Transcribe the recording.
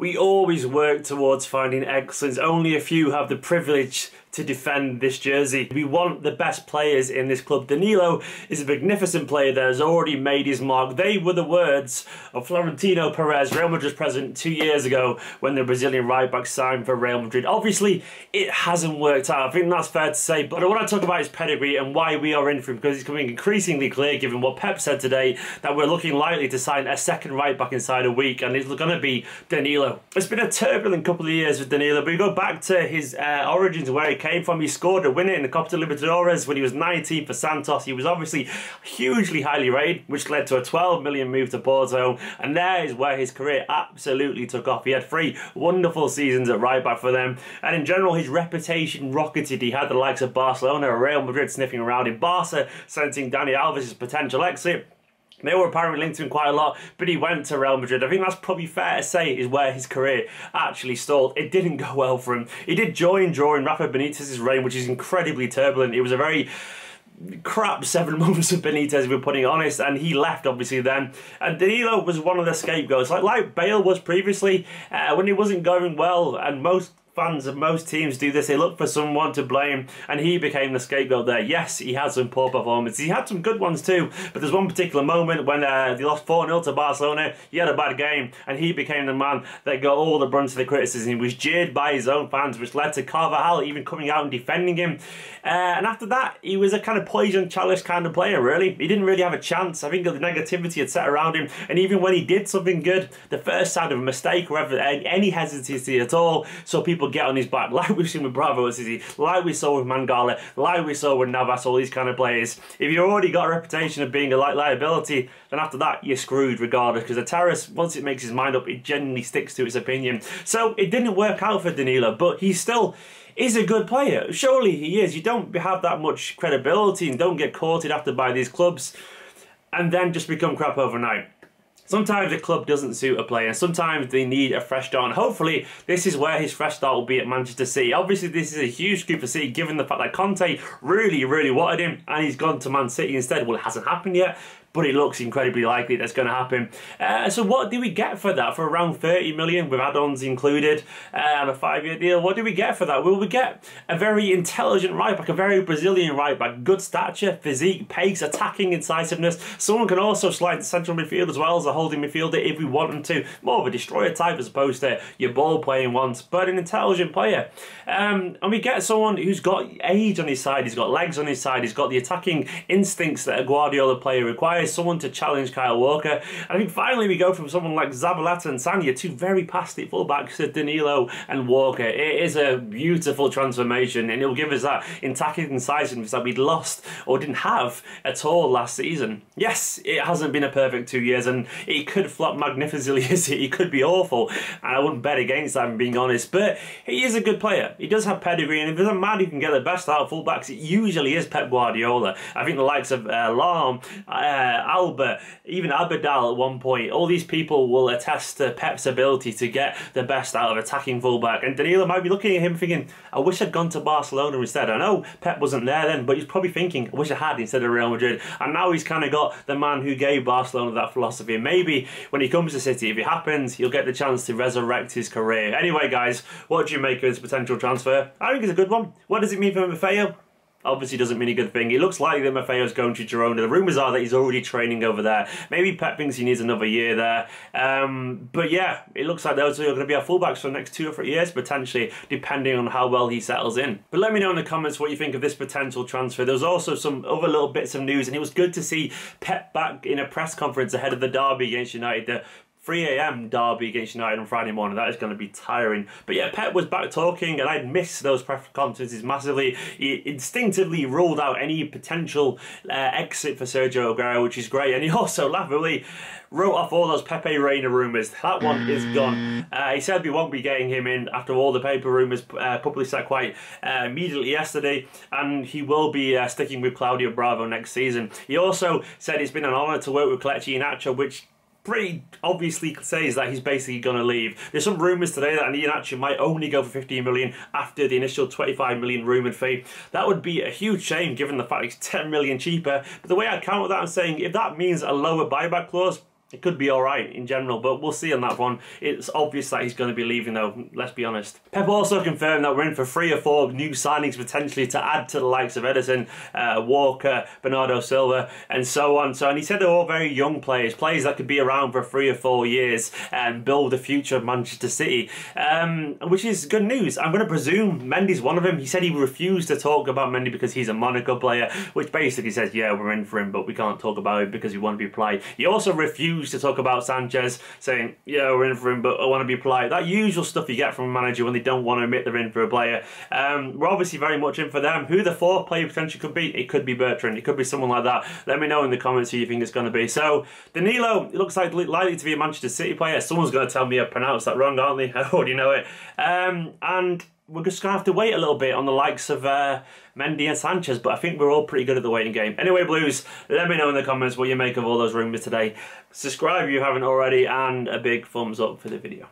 We always work towards finding excellence. Only a few have the privilege to defend this jersey. We want the best players in this club. Danilo is a magnificent player that has already made his mark. They were the words of Florentino Perez, Real Madrid's president, 2 years ago when the Brazilian right-back signed for Real Madrid. Obviously, it hasn't worked out. I think that's fair to say. But I want to talk about his pedigree and why we are in for him, because it's becoming increasingly clear, given what Pep said today, that we're looking likely to sign a second right-back inside a week, and it's going to be Danilo. It's been a turbulent couple of years with Danilo, but we go back to his origins, where he came from. He scored a winner in the Copa Libertadores when he was 19 for Santos. He was obviously hugely highly rated, which led to a 12 million move to Porto, and there is where his career absolutely took off. He had 3 wonderful seasons at right back for them, and in general his reputation rocketed. He had the likes of Barcelona, Real Madrid sniffing around him, Barca sensing Dani Alves' potential exit. They were apparently linked to him quite a lot, but he went to Real Madrid. I think that's probably fair to say is where his career actually stalled. It didn't go well for him. He did join during Rafa Benitez's reign, which is incredibly turbulent. It was a very crap 7 months of Benitez, if we're putting it honest, and he left obviously then. And Danilo was one of the scapegoats, like Bale was previously, when he wasn't going well, and most fans of most teams do this. They look for someone to blame, and he became the scapegoat there. Yes, he had some poor performances. He had some good ones too, but there's one particular moment when they lost 4-0 to Barcelona. He had a bad game, and he became the man that got all the brunt of the criticism. He was jeered by his own fans, which led to Carvajal even coming out and defending him. And after that, he was a kind of poison chalice kind of player, really. He didn't really have a chance. I think the negativity had set around him, and even when he did something good, the first sign of a mistake or ever any hesitancy at all, so people get on his back, like we've seen with Bravo City, like we saw with Mangala, like we saw with Navas, all these kind of players. If you already got a reputation of being a liability, then after that you're screwed regardless, because a terrorist, once it makes his mind up, it genuinely sticks to its opinion. So it didn't work out for Danilo, but he still is a good player. Surely he is. You don't have that much credibility and don't get courted after by these clubs and then just become crap overnight. Sometimes a club doesn't suit a player, sometimes they need a fresh start, and hopefully this is where his fresh start will be at Manchester City. Obviously this is a huge scoop for City, given the fact that Conte really wanted him and he's gone to Man City instead. Well, it hasn't happened yet, but it looks incredibly likely that's going to happen. So what do we get for that? For around 30 million with add-ons included and a 5-year deal, what do we get for that? Will we get a very intelligent right back, a very Brazilian right back, good stature, physique, pace, attacking incisiveness. Someone can also slide to central midfield as well as a holding midfielder if we want him to. More of a destroyer type as opposed to your ball playing ones, but an intelligent player. And we get someone who's got age on his side, he's got legs on his side, he's got the attacking instincts that a Guardiola player requires, someone to challenge Kyle Walker. And I think finally we go from someone like Zabaleta and Sanya, 2 very plastic fullbacks, to Danilo and Walker. It is a beautiful transformation, and it will give us that attacking incisiveness that we'd lost or didn't have at all last season. Yes, it hasn't been a perfect 2 years, and it could flop magnificently. It could be awful, and I wouldn't bet against that, I'm being honest, but he is a good player. He does have pedigree, and if there's a man who can get the best out of fullbacks, it usually is Pep Guardiola. I think the likes of Lahm, Alba, even Abidal at one point, all these people will attest to Pep's ability to get the best out of attacking fullback, and Danilo might be looking at him thinking, I wish I'd gone to Barcelona instead. I know Pep wasn't there then, but he's probably thinking, I wish I had instead of Real Madrid. And now he's kind of got the man who gave Barcelona that philosophy. Maybe when he comes to City, if it happens, he'll get the chance to resurrect his career. Anyway guys, what do you make of this potential transfer? I think it's a good one. What does it mean for Maffeo? Obviously doesn't mean a good thing. It looks likely that Maffeo's going to Girona. The rumours are that he's already training over there. Maybe Pep thinks he needs another year there. But yeah, it looks like those are going to be our fullbacks for the next 2 or 3 years, potentially, depending on how well he settles in. But let me know in the comments what you think of this potential transfer. There was also some other little bits of news, and it was good to see Pep back in a press conference ahead of the derby against United. The 3 AM derby against United on Friday morning. That is going to be tiring. But yeah, Pep was back talking, and I'd missed those press conferences massively. He instinctively ruled out any potential exit for Sergio Aguero, which is great. And he also laughably wrote off all those Pepe Reina rumours. That one is gone. He said we won't be getting him in after all the paper rumours published that quite immediately yesterday, and he will be sticking with Claudio Bravo next season. He also said it's been an honour to work with Kelechi Iheanacho, which pretty obviously says that he's basically going to leave. There's some rumours today that Iheanacho might only go for 15 million after the initial 25 million rumoured fee. That would be a huge shame given the fact it's 10 million cheaper. But the way I'd counter that, I'm saying if that means a lower buyback clause, it could be alright in general, but we'll see on that one. It's obvious that he's going to be leaving though, let's be honest. Pep also confirmed that we're in for 3 or 4 new signings potentially to add to the likes of Ederson, Walker, Bernardo Silva, and so on. And he said they're all very young players that could be around for 3 or 4 years and build the future of Manchester City, which is good news. I'm going to presume Mendy's one of them. He said he refused to talk about Mendy because he's a Monaco player, which basically says, yeah, we're in for him, but we can't talk about it because we want to be polite. He also refused to talk about Sanchez, saying, yeah, we're in for him, but I want to be polite. That usual stuff you get from a manager when they don't want to admit they're in for a player. We're obviously very much in for them. Who the 4th player potentially could be? It could be Bertrand. It could be someone like that. Let me know in the comments who you think it's going to be. So, Danilo, it looks like likely to be a Manchester City player. Someone's going to tell me I pronounced that wrong, aren't they? I already know it. And we're just going to have to wait a little bit on the likes of Mendy and Sanchez, but I think we're all pretty good at the waiting game. Anyway, Blues, let me know in the comments what you make of all those rumours today. Subscribe if you haven't already, and a big thumbs up for the video.